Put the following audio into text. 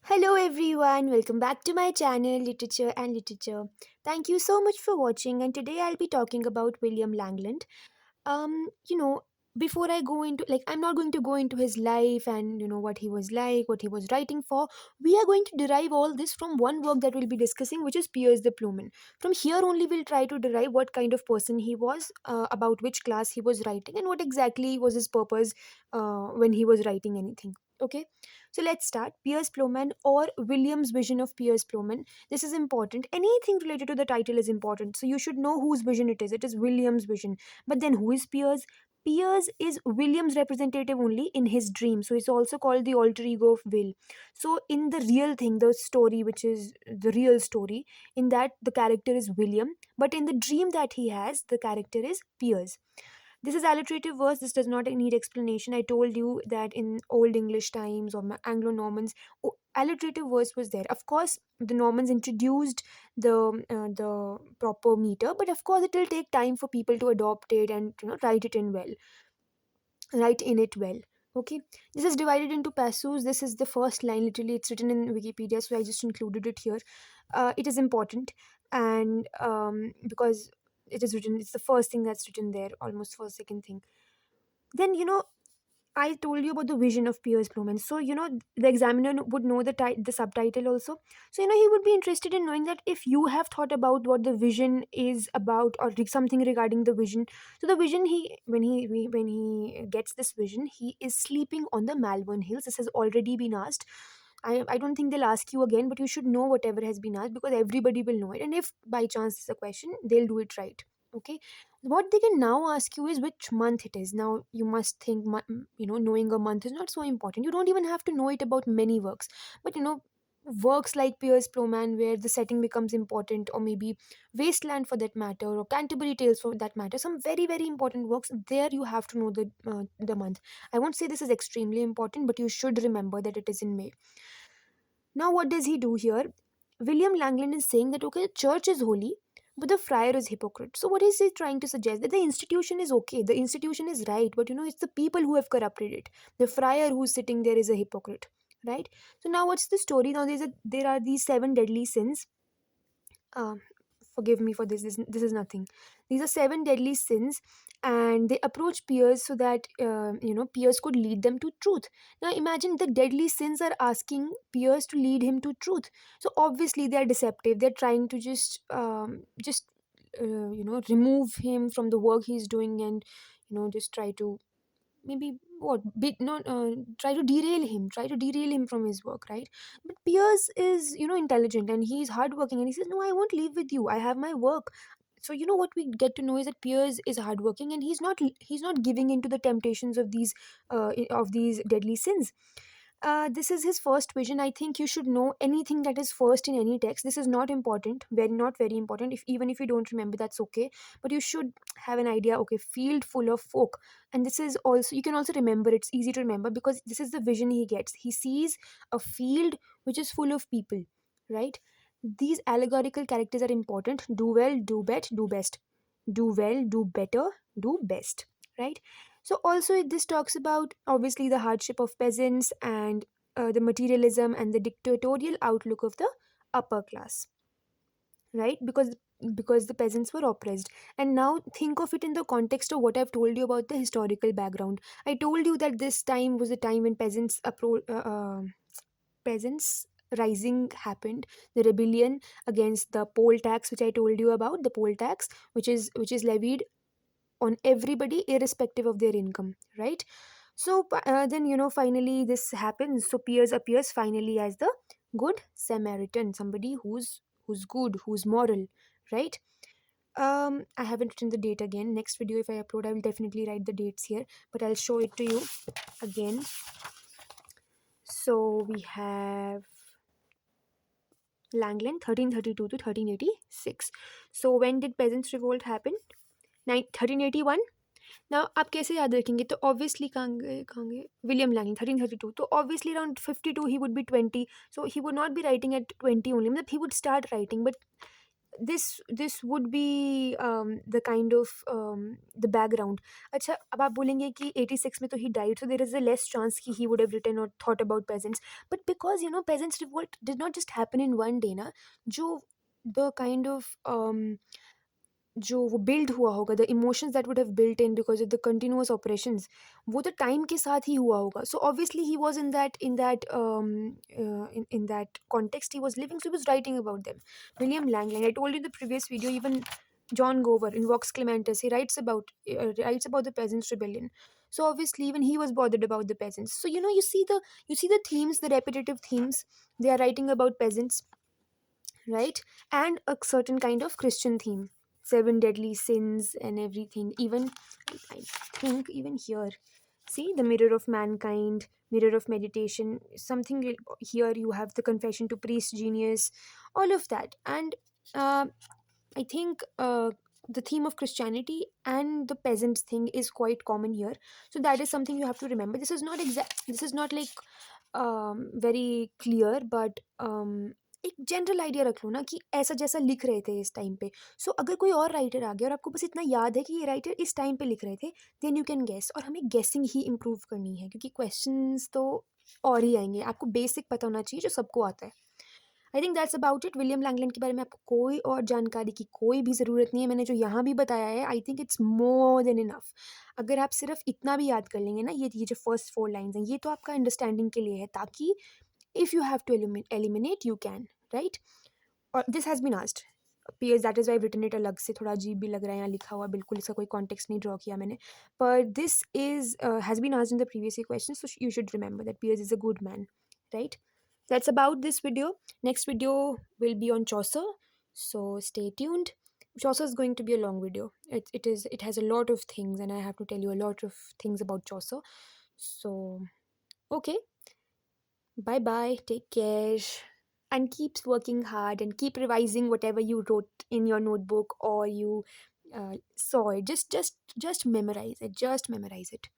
Hello everyone, welcome back to my channel Literature and Literature. Thank you so much for watching, and today I'll be talking about William Langland. um you know Before I go into, I'm not going to go into his life and what he was like, what he was writing for. We are going to derive all this from one work that we'll be discussing, which is Piers the Plowman. From here only we'll try to derive what kind of person he was, about which class he was writing, and what exactly was his purpose when he was writing anything. Okay, so let's start. Piers Plowman, or William's vision of Piers Plowman. This is important. Anything related to the title is important, so you should know whose vision it is. It is William's vision. But then who is Piers? Piers is William's representative only in his dream. So it's also called the alter ego of Will. So in the real thing, the story, which is the real story, in that the character is William. But in the dream that he has, the character is Piers. This is alliterative verse. This does not need explanation. I told you that in Old English times or Anglo-Normans, alliterative verse was there. Of course, the Normans introduced the proper meter, but of course, it will take time for people to adopt it and write in it well. Okay, this is divided into passus. This is the first line. Literally, it's written in Wikipedia, so I just included it here. It is important, and because it is written, it's the first thing that's written there, almost first second thing. Then I told you about the vision of Piers Plowman. So, the examiner would know the subtitle also. So, he would be interested in knowing that if you have thought about what the vision is about, or something regarding the vision. So, the vision, when he gets this vision, he is sleeping on the Malvern Hills. This has already been asked. I don't think they'll ask you again, but you should know whatever has been asked, because everybody will know it. And if by chance it's a question, they'll do it right. Okay, what they can now ask you is which month it is. Now you must think, knowing a month is not so important. You don't even have to know it about many works, but works like Piers Plowman, where the setting becomes important, or maybe Wasteland for that matter, or Canterbury Tales for that matter, some very very important works. There you have to know the month. I won't say this is extremely important, but you should remember that it is in May. Now, what does he do here? William Langland is saying that, okay, the church is holy, but the friar is hypocrite. So, what is he trying to suggest? That the institution is okay, the institution is right, but it's the people who have corrupted it. The friar who's sitting there is a hypocrite, right? So, now what's the story? Now, there are these seven deadly sins. um, Forgive me for this is nothing. These are seven deadly sins, and they approach Piers so that Piers could lead them to truth. Now imagine, the deadly sins are asking Piers to lead him to truth. So obviously they are deceptive. They're trying to remove him from the work he's doing, and just try to, maybe what bit not try to derail him from his work, right? But Pierce is intelligent, and he's hardworking, and he says, no, I won't leave with you, I have my work. So what we get to know is that Pierce is hardworking, and he's not giving into the temptations of these deadly sins. This is his first vision. I think you should know anything that is first in any text. This is not important, very not very important. If even if you don't remember, that's okay. But you should have an idea. Okay, field full of folk, and this is also, you can also remember. It's easy to remember because this is the vision he gets. He sees a field which is full of people, right? These allegorical characters are important. Do well, do bet, do best. Do well, do better, do best, right? So also this talks about obviously the hardship of peasants, and the materialism and the dictatorial outlook of the upper class, right? Because the peasants were oppressed. And now think of it in the context of what I've told you about the historical background. I told you that this time was a time when peasants rising happened. The rebellion against the poll tax, which I told you about, the poll tax, which is levied on everybody irrespective of their income, right? So then finally this happens. So Piers appears finally as the good Samaritan, somebody who's good, who's moral, right? I haven't written the date again. Next video, if I upload, I will definitely write the dates here, but I'll show it to you again. So we have Langland 1332 to 1386. So when did peasants revolt happen? 1381. Now आप कैसे याद रखेंगे? तो obviously कहाँ गए William लैंगलिंग 1332. तो obviously around 52 he would be 20. So he would not be writing at 20 only. मतलब he would start writing, but this would be the kind of the background. अच्छा, अब आप बोलेंगे कि 86 में तो he died, so there is a less chance कि he would have written or thought about peasants. But because peasants revolt did not just happen in one day ना, जो the kind of जो वो बिल्ड हुआ होगा, the emotions that would have built in because of the continuous operations, वो तो time के साथ ही हुआ होगा. So obviously he was in that context he was living, so he was writing about them. William Langland, I told you in the previous video, even John Gover in Vox Clementis, he writes about the peasants rebellion. So obviously even he was bothered about the peasants. So you see the themes, the repetitive themes. They are writing about peasants, right? And a certain kind of Christian theme, seven deadly sins and everything. Even I think even here, see the mirror of mankind, mirror of meditation, something here you have the confession to priest genius, all of that. And uh, I think the theme of Christianity and the peasants thing is quite common here. So that is something you have to remember. This is not exact. This is not like very clear, but एक general idea रख लो ना कि ऐसा जैसा लिख रहे थे इस टाइम पे. सो अगर कोई और राइटर आ गया और आपको बस इतना याद है कि ये राइटर इस टाइम पे लिख रहे थे, देन यू कैन गेस. और हमें गेसिंग ही इम्प्रूव करनी है क्योंकि क्वेश्चंस तो और ही आएंगे. आपको बेसिक पता होना चाहिए जो सबको आता है. I think that's about it. William Langland के बारे में आपको कोई और जानकारी की कोई भी ज़रूरत नहीं है. मैंने जो यहाँ भी बताया है, I think it's more than enough. अगर आप सिर्फ इतना भी याद कर लेंगे ना, ये जो फर्स्ट 4 लाइन्स हैं, ये तो आपका अंडरस्टैंडिंग के लिए है, ताकि if you have to eliminate you can, right? और this has been asked PS, that is why written it अलग से. थोड़ा अजीब भी लग रहा है यहाँ लिखा हुआ, बिल्कुल इसका कोई कॉन्टेक्स्ट नहीं ड्रॉ किया मैंने. पर this is has been asked in the previous question, so you should remember that PS is a good man, right? That's about this video. Next video will be on Chaucer, so stay tuned. Chaucer is going to be a long video. It has a lot of things, and I have to tell you a lot of things about Chaucer. So okay, bye bye, take care, and keep working hard and keep revising whatever you wrote in your notebook or you saw it. Just memorize it. Just memorize it.